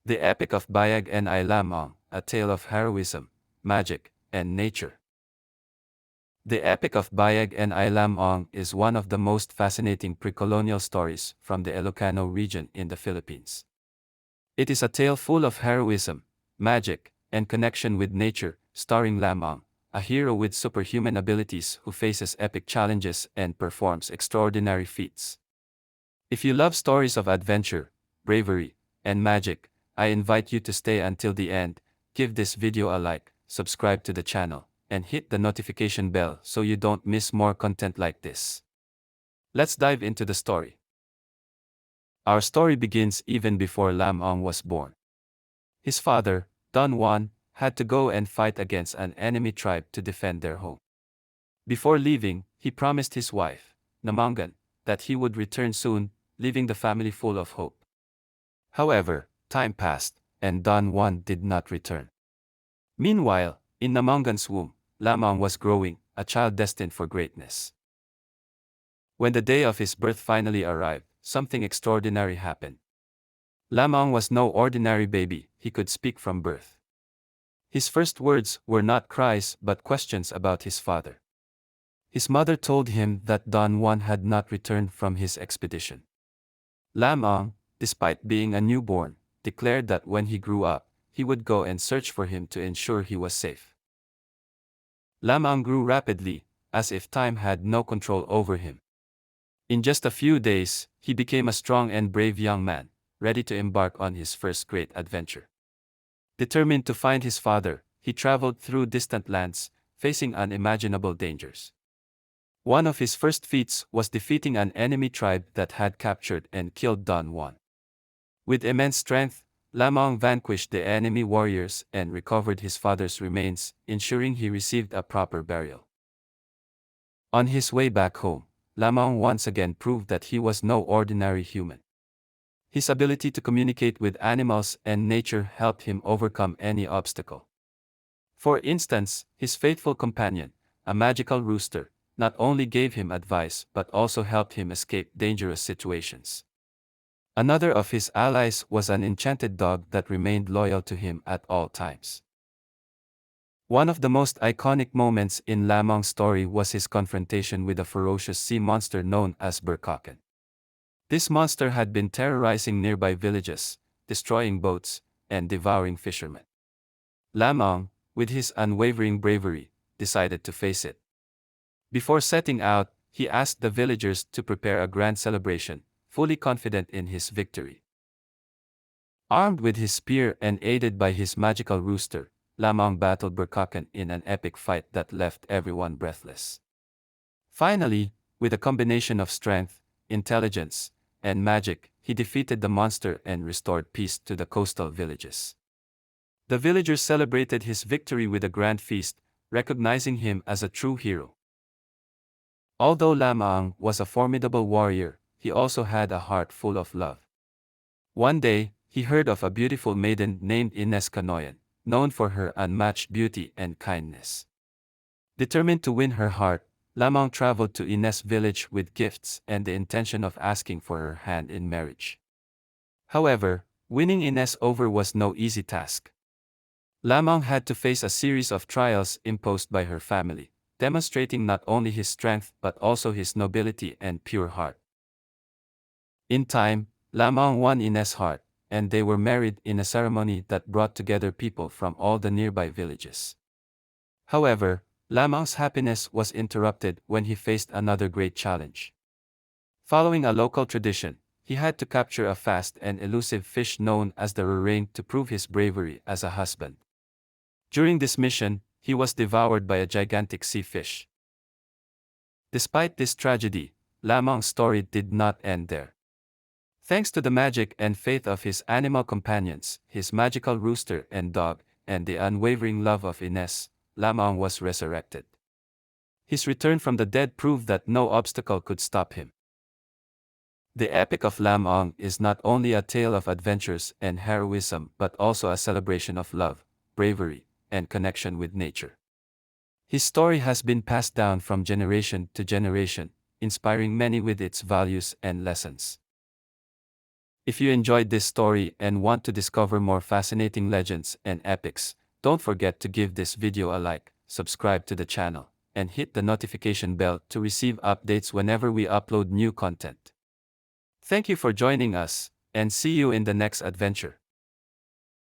The Epic of Biag and Lam-ang, a tale of heroism, magic, and nature. The Epic of Biag and Lam-ang is one of the most fascinating pre-colonial stories from the Ilocano region in the Philippines. It is a tale full of heroism, magic, and connection with nature, starring Lam-ang, a hero with superhuman abilities who faces epic challenges and performs extraordinary feats. If you love stories of adventure, bravery, and magic, I invite you to stay until the end. Give this video a like, subscribe to the channel, and hit the notification bell so you don't miss more content like this. Let's dive into the story. Our story begins even before Lam-ang was born. His father, Don Juan, had to go and fight against an enemy tribe to defend their home. Before leaving, he promised his wife, Namangan, that he would return soon, leaving the family full of hope. However, time passed, and Don Juan did not return. Meanwhile, in Namangan's womb, Lam-ang was growing, a child destined for greatness. When the day of his birth finally arrived, something extraordinary happened. Lam-ang was no ordinary baby, he could speak from birth. His first words were not cries but questions about his father. His mother told him that Don Juan had not returned from his expedition. Lam-ang, despite being a newborn, declared that when he grew up, he would go and search for him to ensure he was safe. Lam-ang grew rapidly, as if time had no control over him. In just a few days, he became a strong and brave young man, ready to embark on his first great adventure. Determined to find his father, he traveled through distant lands, facing unimaginable dangers. One of his first feats was defeating an enemy tribe that had captured and killed Don Juan. With immense strength, Lam-ang vanquished the enemy warriors and recovered his father's remains, ensuring he received a proper burial. On his way back home, Lam-ang once again proved that he was no ordinary human. His ability to communicate with animals and nature helped him overcome any obstacle. For instance, his faithful companion, a magical rooster, not only gave him advice but also helped him escape dangerous situations. Another of his allies was an enchanted dog that remained loyal to him at all times. One of the most iconic moments in Lam-ang's story was his confrontation with a ferocious sea monster known as Burkakan. This monster had been terrorizing nearby villages, destroying boats, and devouring fishermen. Lam-ang, with his unwavering bravery, decided to face it. Before setting out, he asked the villagers to prepare a grand celebration, fully confident in his victory. Armed with his spear and aided by his magical rooster, Lam-ang battled Burkakan in an epic fight that left everyone breathless. Finally, with a combination of strength, intelligence, and magic, he defeated the monster and restored peace to the coastal villages. The villagers celebrated his victory with a grand feast, recognizing him as a true hero. Although Lam-ang was a formidable warrior, he also had a heart full of love. One day, he heard of a beautiful maiden named Ines Canoyan, known for her unmatched beauty and kindness. Determined to win her heart, Lam-ang traveled to Ines' village with gifts and the intention of asking for her hand in marriage. However, winning Ines over was no easy task. Lam-ang had to face a series of trials imposed by her family, demonstrating not only his strength but also his nobility and pure heart. In time, Lam-ang won Ines' heart, and they were married in a ceremony that brought together people from all the nearby villages. However, Lam-ang's happiness was interrupted when he faced another great challenge. Following a local tradition, he had to capture a fast and elusive fish known as the rurang to prove his bravery as a husband. During this mission, he was devoured by a gigantic sea fish. Despite this tragedy, Lam-ang's story did not end there. Thanks to the magic and faith of his animal companions, his magical rooster and dog, and the unwavering love of Ines, Lam-ang was resurrected. His return from the dead proved that no obstacle could stop him. The Epic of Lam-ang is not only a tale of adventures and heroism but also a celebration of love, bravery, and connection with nature. His story has been passed down from generation to generation, inspiring many with its values and lessons. If you enjoyed this story and want to discover more fascinating legends and epics, don't forget to give this video a like, subscribe to the channel, and hit the notification bell to receive updates whenever we upload new content. Thank you for joining us, and see you in the next adventure.